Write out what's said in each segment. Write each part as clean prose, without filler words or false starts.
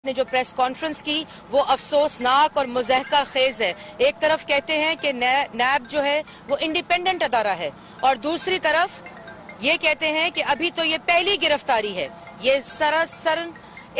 ने जो press conference की वो अफसोसनाक और मुज़हका खेज है। एक तरफ कहते हैं कि नैब जो है वो इंडिपेंडेंट अदारा है और दूसरी तरफ ये कहते हैं कि अभी तो ये पहली गिरफ्तारी है। ये सरासर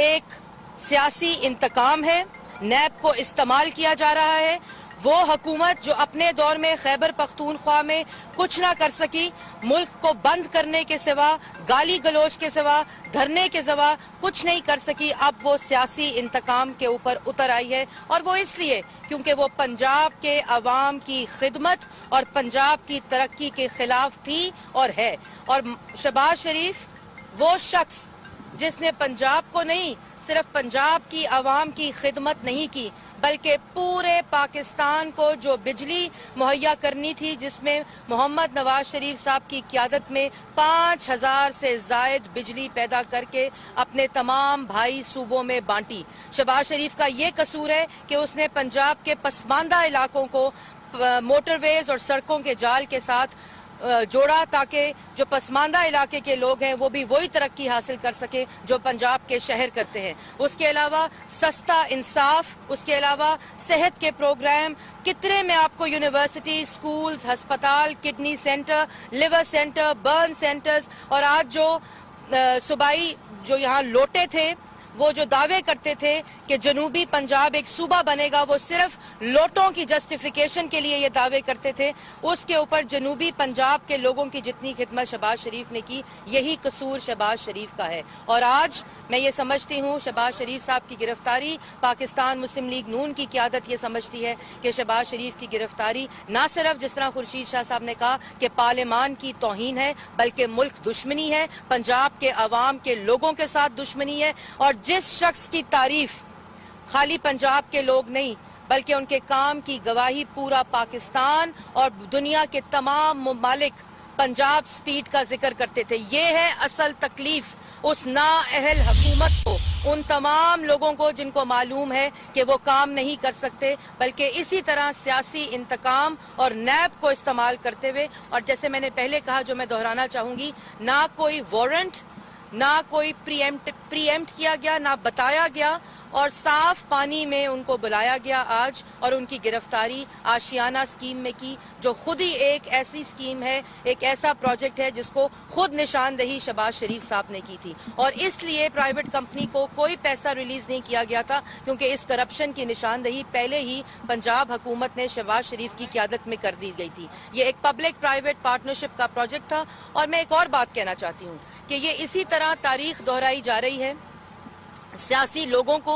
एक सियासी इंतकाम है। नैब को इस्तेमाल किया जा रहा है। वो हुकूमत जो अपने दौर में खैबर पख्तूनख्वा में कुछ ना कर सकी, मुल्क को बंद करने के सिवा, गाली गलोच के सिवा, धरने के सिवा कुछ नहीं कर सकी, अब वो सियासी इंतकाम के ऊपर उतर आई है। और वो इसलिए क्योंकि वो पंजाब के अवाम की खिदमत और पंजाब की तरक्की के खिलाफ थी और है। और शहबाज शरीफ वो शख्स जिसने पंजाब को नहीं, सिर्फ पंजाब की अवाम की खिदमत नहीं की, बल्कि पूरे पाकिस्तान को जो बिजली मुहैया करनी थी, जिसमें मोहम्मद नवाज शरीफ साहब की क़यादत में 5000 से ज़ायद बिजली पैदा करके अपने तमाम भाई सूबों में बांटी। शहबाज शरीफ का ये कसूर है कि उसने पंजाब के पसमानदा इलाकों को मोटरवेज और सड़कों के जाल के साथ जोड़ा ताकि जो पसमानदा इलाके के लोग हैं वो भी वही तरक्की हासिल कर सके जो पंजाब के शहर करते हैं। उसके अलावा सस्ता इंसाफ, उसके अलावा सेहत के प्रोग्राम, कितने में आपको यूनिवर्सिटी, स्कूल्स, हस्पताल, kidney centre, liver centre, burn centres, और आज जो सूबाई जो यहाँ लोटे थे वो जो दावे करते थे कि जनूबी पंजाब एक सूबा बनेगा, वो सिर्फ लोटों की जस्टिफिकेशन के लिए ये दावे करते थे। उसके ऊपर जनूबी पंजाब के लोगों की जितनी खिदमत शहबाज शरीफ ने की, यही कसूर शहबाज शरीफ का है। और आज मैं ये समझती हूँ शहबाज शरीफ साहब की गिरफ्तारी, पाकिस्तान मुस्लिम लीग नून की क़यादत ये समझती है कि शहबाज शरीफ की गिरफ्तारी ना सिर्फ जिस तरह खुर्शीद शाह साहब ने कहा कि पार्लियामान की तौहीन है, बल्कि मुल्क दुश्मनी है, पंजाब के अवाम के लोगों के साथ दुश्मनी है। और जिस शख्स की तारीफ खाली पंजाब के लोग नहीं बल्कि उनके काम की गवाही पूरा पाकिस्तान और दुनिया के तमाम मुमालिक पंजाब स्पीड का जिक्र करते थे, ये है असल तकलीफ उस नाअहल हुकूमत को, उन तमाम लोगों को जिनको मालूम है कि वो काम नहीं कर सकते, बल्कि इसी तरह सियासी इंतकाम और नैब को इस्तेमाल करते हुए। और जैसे मैंने पहले कहा, जो मैं दोहराना चाहूंगी, ना कोई वारंट, ना कोई प्रीएम्प्ट किया गया, ना बताया गया, और साफ पानी में उनको बुलाया गया आज, और उनकी गिरफ्तारी आशियाना स्कीम में की, जो खुद ही एक ऐसी स्कीम है, एक ऐसा प्रोजेक्ट है जिसको खुद निशानदही शहबाज शरीफ साहब ने की थी। और इसलिए प्राइवेट कंपनी को कोई पैसा रिलीज नहीं किया गया था, क्योंकि इस करप्शन की निशानदही पहले ही पंजाब हुकूमत ने शहबाज शरीफ की क़यादत में कर दी गई थी। ये एक पब्लिक प्राइवेट पार्टनरशिप का प्रोजेक्ट था। और मैं एक और बात कहना चाहती हूँ कि ये इसी तरह तारीख दोहराई जा रही है सियासी लोगों को,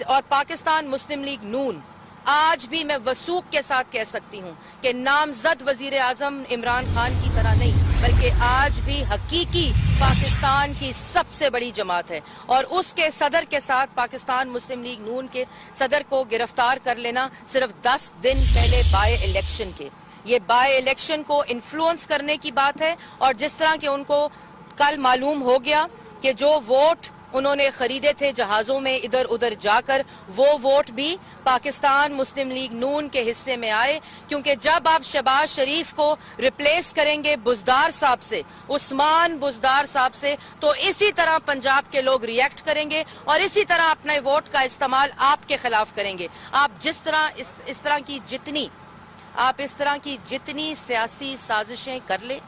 और पाकिस्तान मुस्लिम लीग नून आज भी मैं वसूख के साथ कह सकती हूँ कि नामजद वजीर आजम इमरान खान की तरह नहीं, बल्कि आज भी हकीकी पाकिस्तान की सबसे बड़ी जमात है। और उसके सदर के साथ पाकिस्तान मुस्लिम लीग नून के सदर को गिरफ्तार कर लेना सिर्फ 10 दिन पहले बाय इलेक्शन के, ये बाय इलेक्शन को इन्फ्लुएंस करने की बात है। और जिस तरह के उनको कल मालूम हो गया कि जो वोट उन्होंने खरीदे थे जहाजों में इधर उधर जाकर, वो वोट भी पाकिस्तान मुस्लिम लीग नून के हिस्से में आए, क्योंकि जब आप शहबाज शरीफ को रिप्लेस करेंगे बुज़दार साहब से, उस्मान बुज़दार साहब से, तो इसी तरह पंजाब के लोग रिएक्ट करेंगे और इसी तरह अपने वोट का इस्तेमाल आपके खिलाफ करेंगे। आप जिस तरह इस तरह की जितनी सियासी साजिशें कर ले,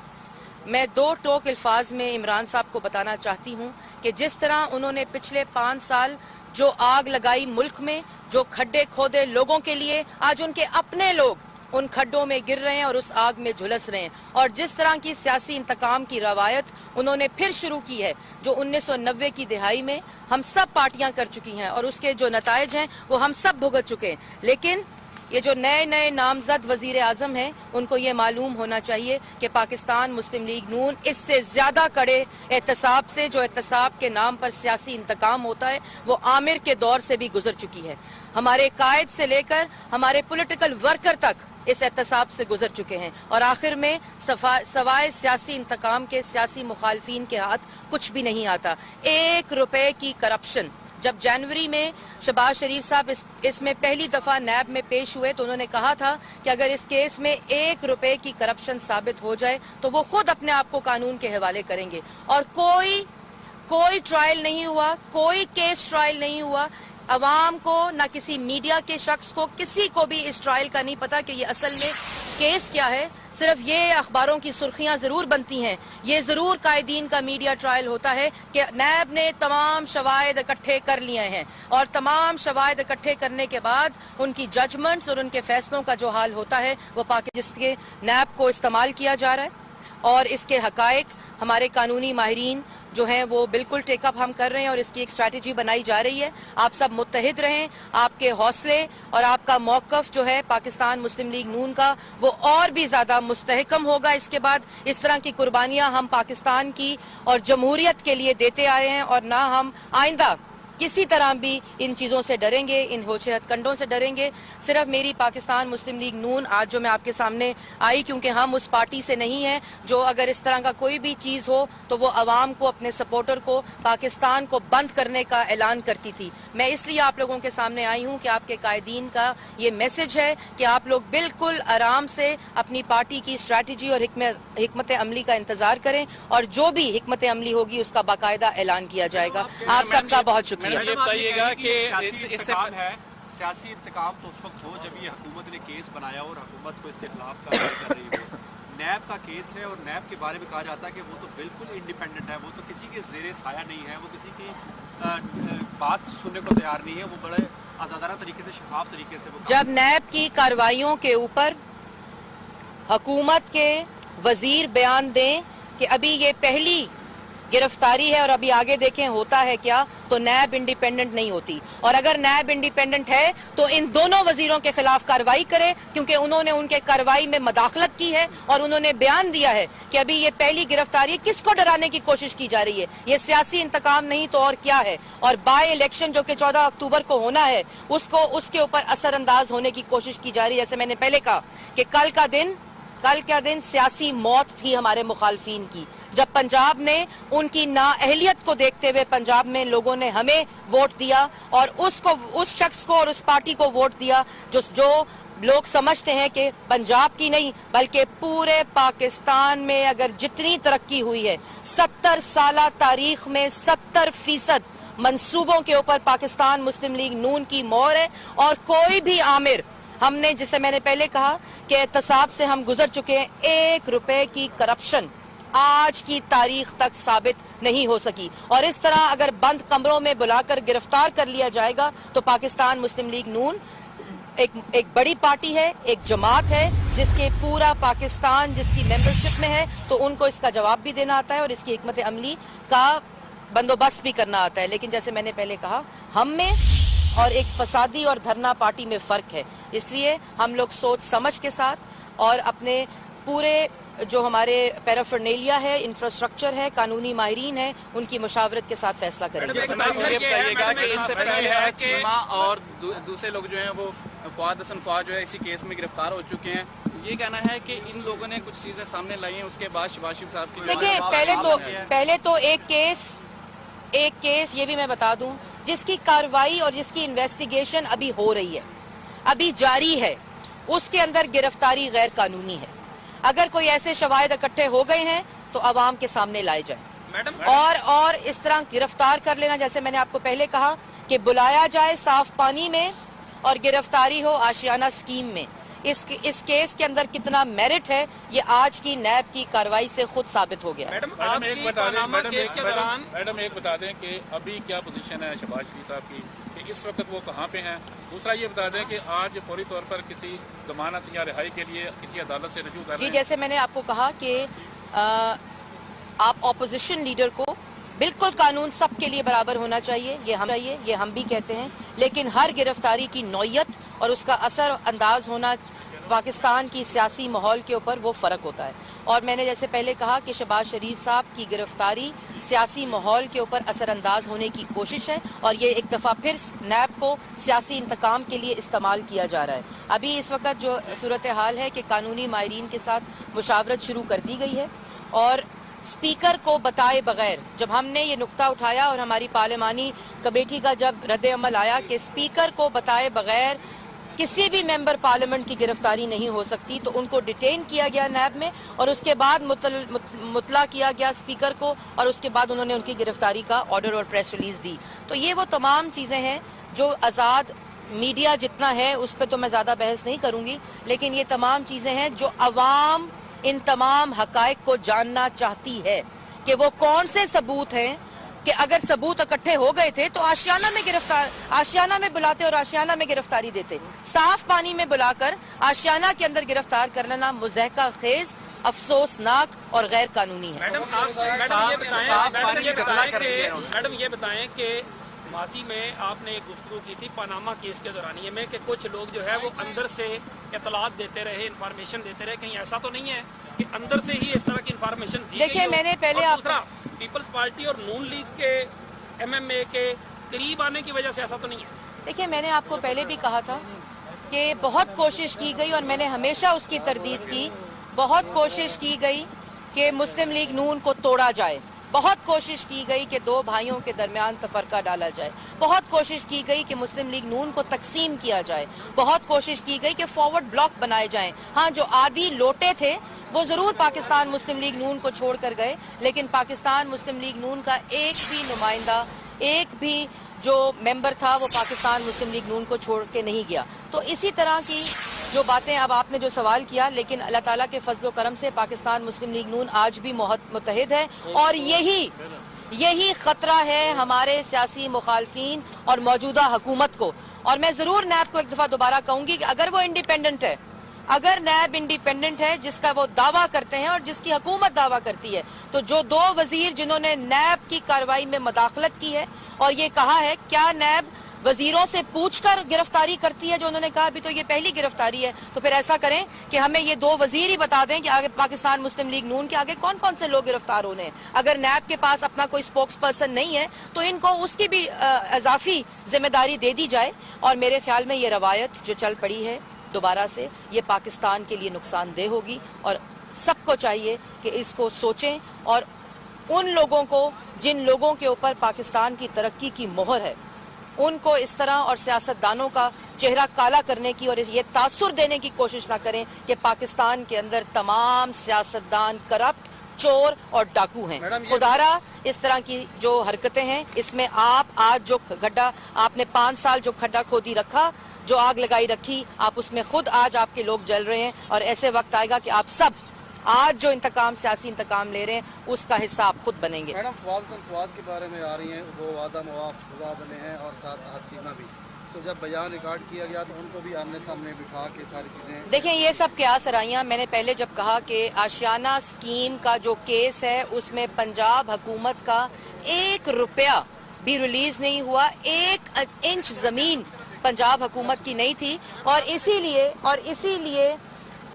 मैं दो टोक अल्फाज में इमरान साहब को बताना चाहती हूँ कि जिस तरह उन्होंने पिछले 5 साल जो आग लगाई मुल्क में, जो खड्डे खोदे लोगों के लिए, आज उनके अपने लोग उन खड्डों में गिर रहे हैं और उस आग में झुलस रहे हैं। और जिस तरह की सियासी इंतकाम की रवायत उन्होंने फिर शुरू की है, जो 1990 की दिहाई में हम सब पार्टियां कर चुकी हैं, और उसके जो नताइज हैं वो हम सब भुगत चुके हैं। लेकिन ये जो नए नए नामजद वजीर आजम हैं, उनको ये मालूम होना चाहिए कि पाकिस्तान मुस्लिम लीग नून इससे ज्यादा कड़े एहतसाब से, जो एहतसाब के नाम पर सियासी इंतकाम होता है, वो आमिर के दौर से भी गुजर चुकी है। हमारे कायद से लेकर हमारे पॉलिटिकल वर्कर तक इस एहतसाब से गुजर चुके हैं। और आखिर में सवाए सियासी इंतकाम के सियासी मुखालफीन के हाथ कुछ भी नहीं आता। 1 रुपए की करप्शन, जब जनवरी में शहबाज शरीफ साहब इसमें पहली दफा नैब में पेश हुए तो उन्होंने कहा था कि अगर इस केस में 1 रुपए की करप्शन साबित हो जाए तो वो खुद अपने आप को कानून के हवाले करेंगे। और कोई ट्रायल नहीं हुआ, कोई केस ट्रायल नहीं हुआ। عوام کو نہ کسی میڈیا کے شخص کو کسی کو بھی اس ٹرائل کا نہیں پتا کہ یہ اصل میں کیس کیا ہے. صرف یہ اخباروں کی سرخیاں ضرور بنتی ہیں, یہ ضرور قائدین کا میڈیا ٹرائل ہوتا ہے کہ نیب نے تمام شواہد اکٹھے کر لیے ہیں اور تمام شواہد اکٹھے کرنے کے بعد ان کی ججمنٹس اور ان کے فیصلوں کا جو حال ہوتا ہے وہ جس کے نیب کو استعمال کیا جا رہا ہے. اور اس کے حقائق ہمارے قانونی ماہرین جو ہیں وہ بالکل ٹیک اپ ہم کر رہے ہیں اور اس کی ایک اسٹریٹجی بنائی جا رہی ہے. آپ سب متحد رہیں, آپ کے حوصلے اور آپ کا موقف جو ہے پاکستان مسلم لیگ نون کا وہ اور بھی زیادہ مستحکم ہوگا. اس کے بعد اس طرح کی قربانیاں ہم پاکستان کی اور جمہوریت کے لیے دیتے آئے ہیں اور نہ ہم آئندہ کسی طرح بھی ان چیزوں سے ڈریں گے, ان ہوچے ہتھ کنڈوں سے ڈریں گے. صرف میری پاکستان مسلم لیگ نون آج جو میں آپ کے سامنے آئی کیونکہ ہم اس پارٹی سے نہیں ہیں جو اگر اس طرح کا کوئی بھی چیز ہو تو وہ عوام کو, اپنے سپورٹر کو, پاکستان کو بند کرنے کا اعلان کرتی تھی. میں اس لیے آپ لوگوں کے سامنے آئی ہوں کہ آپ کے قائدین کا یہ میسج ہے کہ آپ لوگ بالکل آرام سے اپنی پارٹی کی اسٹریٹجی اور حکمت عملی کا انتظار کریں اور جو بھی حکمت عملی ہوگی اس کا باقاعدہ اعلان کیا جائے گا. آپ سب کا بہت شکریہ. یہ بتائیے گا کہ سیاسی انتقام تو اس وقت ہو جب یہ حکومت نے کیس بنایا اور حکومت کو اس کے خلاف کارروائی کر رہی ہو. نیب کا کیس ہے اور نیب کے بارے میں کہا جاتا ہے کہ وہ تو بالکل انڈیپینڈنٹ ہے, وہ تو کسی کے زیر سایہ نہیں ہے, وہ کسی کی بات سننے کو تیار نہیں ہے, وہ بڑے آزادانہ طریقے سے, شفاف طریقے سے. جب نیب کی کارروائیوں کے اوپر حکومت کے وزیر بیان دیں کہ ابھی یہ پہلی گرفتاری ہے اور ابھی آگے دیکھیں ہوتا ہے کیا, تو نیب انڈیپینڈنٹ نہیں ہوتی. اور اگر نیب انڈیپینڈنٹ ہے تو ان دونوں وزیروں کے خلاف کارروائی کرے کیونکہ انہوں نے ان کے کارروائی میں مداخلت کی ہے اور انہوں نے بیان دیا ہے کہ ابھی یہ پہلی گرفتاری. کس کو ڈرانے کی کوشش کی جا رہی ہے؟ یہ سیاسی انتقام نہیں تو اور کیا ہے. اور بائی الیکشن جو کہ 14 اکتوبر کو ہونا ہے اس کے اوپر اثر انداز ہونے کی کوشش کی جا رہی ہے. جیسے میں نے پہلے کہا کہ کل کا دن سیاسی موت تھی ہمارے مخالفین کی, جب پنجاب نے ان کی نااہلیت کو دیکھتے ہوئے پنجاب میں لوگوں نے ہمیں ووٹ دیا اور اس شخص کو اور اس پارٹی کو ووٹ دیا جو لوگ سمجھتے ہیں کہ پنجاب کی نہیں بلکہ پورے پاکستان میں اگر جتنی ترقی ہوئی ہے 70 سالہ تاریخ میں 70% منصوبوں کے اوپر پاکستان مسلم لیگ نون کی مہر ہے. اور کوئی بھی آمر ہم نے, جسے میں نے پہلے کہا کہ احتساب سے ہم گزر چکے ہیں, 1 روپے کی کرپشن آج کی تاریخ تک ثابت نہیں ہو سکی. اور اس طرح اگر بند کمروں میں بلا کر گرفتار کر لیا جائے گا تو پاکستان مسلم لیگ نون ایک بڑی پارٹی ہے, ایک جماعت ہے جس کے پورا پاکستان جس کی ممبرشپ میں ہے, تو ان کو اس کا جواب بھی دینا آتا ہے اور اس کی حکمت عملی کا بندوبست بھی کرنا آتا ہے. لیکن جیسے میں نے پہلے کہا, ہم میں اور ایک فسادی اور دھرنا پارٹی میں فرق ہے. اس لیے ہم لوگ سوچ سمجھ کے ساتھ اور اپنے پورے جو ہمارے پیرافرنیلیا ہے, انفراسٹرکچر ہے, قانونی ماہرین ہیں, ان کی مشاورت کے ساتھ فیصلہ کریں گے. بتائیے گا کہ اس سے پہلے چیمہ اور دوسرے لوگ جو ہیں وہ فواد حسن فواد جو ہے اسی کیس میں گرفتار ہو چکے ہیں. یہ کہنا ہے کہ ان لوگوں نے کچھ چیزیں سامنے لائی ہیں, اس کے بعد شہباز شریف صاحب کی دیکھیں پہلے تو ایک کیس یہ بھی میں بتا دوں جس کی کارروائی اور جس کی انویسٹیگیشن ابھی ہو رہی ہے, ابھی جاری ہے, اس کے اندر گرفتاری غیر قانونی ہے. اگر کوئی ایسے شواہد اکٹھے ہو گئے ہیں تو عوام کے سامنے لائے جائیں اور اس طرح گرفتار کر لینا, جیسے میں نے آپ کو پہلے کہا کہ بلایا جائے صاف پانی میں اور گرفتاری ہو آشیانہ سکیم میں. اس کیس کے اندر کتنا میرٹ ہے یہ آج کی نیب کی کارروائی سے خود ثابت ہو گیا. میڈم ایک بتا دیں کہ ابھی کیا پوزیشن ہے شہباز شریف صاحب کی, کہ اس وقت وہ کہاں پہ ہیں. دوسرا یہ بتا دیں کہ آج فوری طور پر کسی ضمانت یا رہائی کے لیے کسی عدالت سے رجوع کر رہے ہیں. جی, جیسے میں نے آپ کو کہا کہ آپ اپوزیشن لیڈر کو بالکل قانون سب کے لیے برابر ہونا چاہیے, یہ ہم بھی کہتے ہیں, لیکن ہر گرفتاری کی نوعیت اور اس کا اثر انداز ہونا پاکستان کی سیاسی ماحول کے اوپر وہ فرق ہوتا ہے. اور میں نے جیسے پہلے کہا کہ شہباز شریف صاحب کی گرفتاری سیاسی ماحول کے اوپر اثر انداز ہونے کی کوشش ہے اور یہ ایک دفعہ پھر نیب کو سیاسی انتقام کے لیے استعمال کیا جا رہا ہے. ابھی اس وقت جو صورتحال ہے کہ قانونی ماہرین کے ساتھ مشاورت شروع کر دی گئی ہے اور اسپیکر کو بتائے بغیر, جب ہم نے یہ نقطہ اٹھایا اور ہماری پارلیمانی کمیٹی کا جب رد عمل آیا کہ اسپیکر کو بتائے بغیر کسی بھی ممبر پارلیمنٹ کی گرفتاری نہیں ہو سکتی, تو ان کو ڈیٹین کیا گیا نیب میں اور اس کے بعد مطلع کیا گیا اسپیکر کو اور اس کے بعد انہوں نے ان کی گرفتاری کا آرڈر اور پریس ریلیز دی. تو یہ وہ تمام چیزیں ہیں जो आज़ाद मीडिया जितना है उस पर तो मैं ज़्यादा बहस नहीं करूंगी, लेकिन ये तमाम चीज़ें हैं जो अवाम इन तमाम हकायक को जानना चाहती है कि वो कौन से सबूत हैं कि अगर सबूत इकट्ठे हो गए थे तो आशियाना में बुलाते और आशियाना में गिरफ्तारी देते। साफ पानी में बुलाकर आशियाना के अंदर गिरफ्तार करना मुज़हका खेज, अफसोसनाक और गैर कानूनी है। मैडम ये बताएं कि माजी में आपने एक गुफ्तगू की थी पनामा केस के दौरानिए में कि कुछ लोग जो है वो अंदर से इतलात देते रहे, इन्फॉर्मेशन देते रहे, कहीं ऐसा तो नहीं है कि अंदर से ही इस तरह की इन्फॉर्मेशन दी गई? देखिए, मैंने पहले दूसरा, पीपल्स पार्टी और नून लीग के MMA के करीब आने की वजह से ऐसा तो नहीं है? देखिए, मैंने आपको पहले भी कहा था कि बहुत कोशिश की गई और मैंने हमेशा उसकी तरदीद की, बहुत कोशिश की गई कि मुस्लिम लीग नून को तोड़ा जाए, बहुत कोशिश की गई कि दो भाइयों के दरमियान तफरका डाला जाए, बहुत कोशिश की गई कि मुस्लिम लीग नून को तकसीम किया जाए, बहुत कोशिश की गई कि फॉरवर्ड ब्लॉक बनाए जाएं। हाँ, जो आदि लोटे थे वो जरूर पाकिस्तान मुस्लिम लीग नून को छोड़ कर गए, लेकिन पाकिस्तान मुस्लिम लीग नून का एक भी नुमाइंदा, एक भी जो मेंबर था वो पाकिस्तान मुस्लिम लीग नून को छोड़ के नहीं गया। तो इसी तरह की जो बातें अब आपने जो सवाल किया, लेकिन अल्लाह ताला के फजल करम से पाकिस्तान मुस्लिम लीग नून आज भी मुत्तहिद है और यही खतरा है हमारे सियासी मुखालफीन और मौजूदा हुकूमत को। और मैं जरूर नैब को एक दफा दोबारा कहूंगी कि अगर वो इंडिपेंडेंट है, अगर नैब इंडिपेंडेंट है जिसका वो दावा करते हैं और जिसकी हुकूमत दावा करती है, तो जो दो वजीर जिन्होंने नैब की कार्रवाई में मदाखलत की है और ये कहा है, क्या नैब वजीरों से पूछकर गिरफ्तारी करती है? जो उन्होंने कहा अभी तो ये पहली गिरफ्तारी है, तो फिर ऐसा करें कि हमें ये दो वजीर ही बता दें कि आगे पाकिस्तान मुस्लिम लीग नून के आगे कौन कौन से लोग गिरफ्तार होने हैं। अगर नैब के पास अपना कोई स्पोक्स पर्सन नहीं है तो इनको उसकी भी इजाफी जिम्मेदारी दे दी जाए। और मेरे ख्याल में ये रवायत जो चल पड़ी है दोबारा से, ये पाकिस्तान के लिए नुकसानदेह होगी और सबको चाहिए कि इसको सोचें और उन लोगों को जिन लोगों के ऊपर पाकिस्तान की तरक्की की मोहर है उनको इस तरह और सियासतदानों का चेहरा काला करने की और ये तासुर देने की कोशिश ना करें कि पाकिस्तान के अंदर तमाम सियासतदान करप्ट, चोर और डाकू हैं। खुदारा इस तरह की जो हरकतें हैं, इसमें आप आज जो गड्ढा आपने 5 साल जो खड्डा खोदी रखा, जो आग लगाई रखी, आप उसमें खुद आज आपके लोग जल रहे हैं और ऐसे वक्त आएगा कि आप सब आज जो सियासी इंतकाम ले रहे हैं उसका हिस्सा आप खुद बनेंगे। मैडम, फवाद के बारे में आ रही हैं, वो वादा मुआफ़ा बने हैं और साथ हाथीमा भी, तो जब बयान रिकॉर्ड किया गया तो उनको भी आमने सामने बिठा के सारी चीज़ें देखें, ये सब क्या सराइयाँ। मैंने पहले जब कहा कि आशियाना स्कीम का जो केस है उसमें पंजाब हुकूमत का 1 रुपया भी रिलीज नहीं हुआ, 1 इंच जमीन पंजाब हुकूमत की नहीं थी और इसीलिए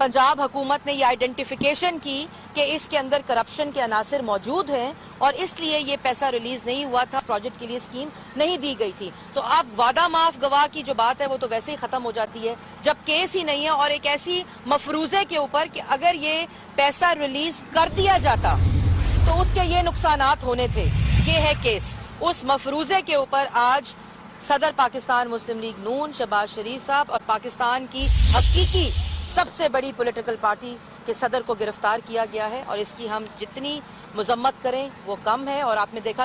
पंजाब हुकूमत ने ये आइडेंटिफिकेशन की कि इसके अंदर करप्शन के अनासर मौजूद हैं और इसलिए ये पैसा रिलीज नहीं हुआ था, प्रोजेक्ट के लिए स्कीम नहीं दी गई थी। तो अब वादा माफ गवाह की जो बात है वो तो वैसे ही खत्म हो जाती है जब केस ही नहीं है और एक ऐसी मफरूजे के ऊपर कि अगर ये पैसा रिलीज कर दिया जाता तो उसके ये नुकसानात होने थे। ये है केस, उस मफरूजे के ऊपर आज सदर पाकिस्तान मुस्लिम लीग नून शहबाज शरीफ साहब और पाकिस्तान की हकीकी सबसे बड़ी पॉलिटिकल पार्टी के सदर को गिरफ्तार किया गया है और इसकी हम जितनी मजम्मत करें वो कम है। और आपने देखा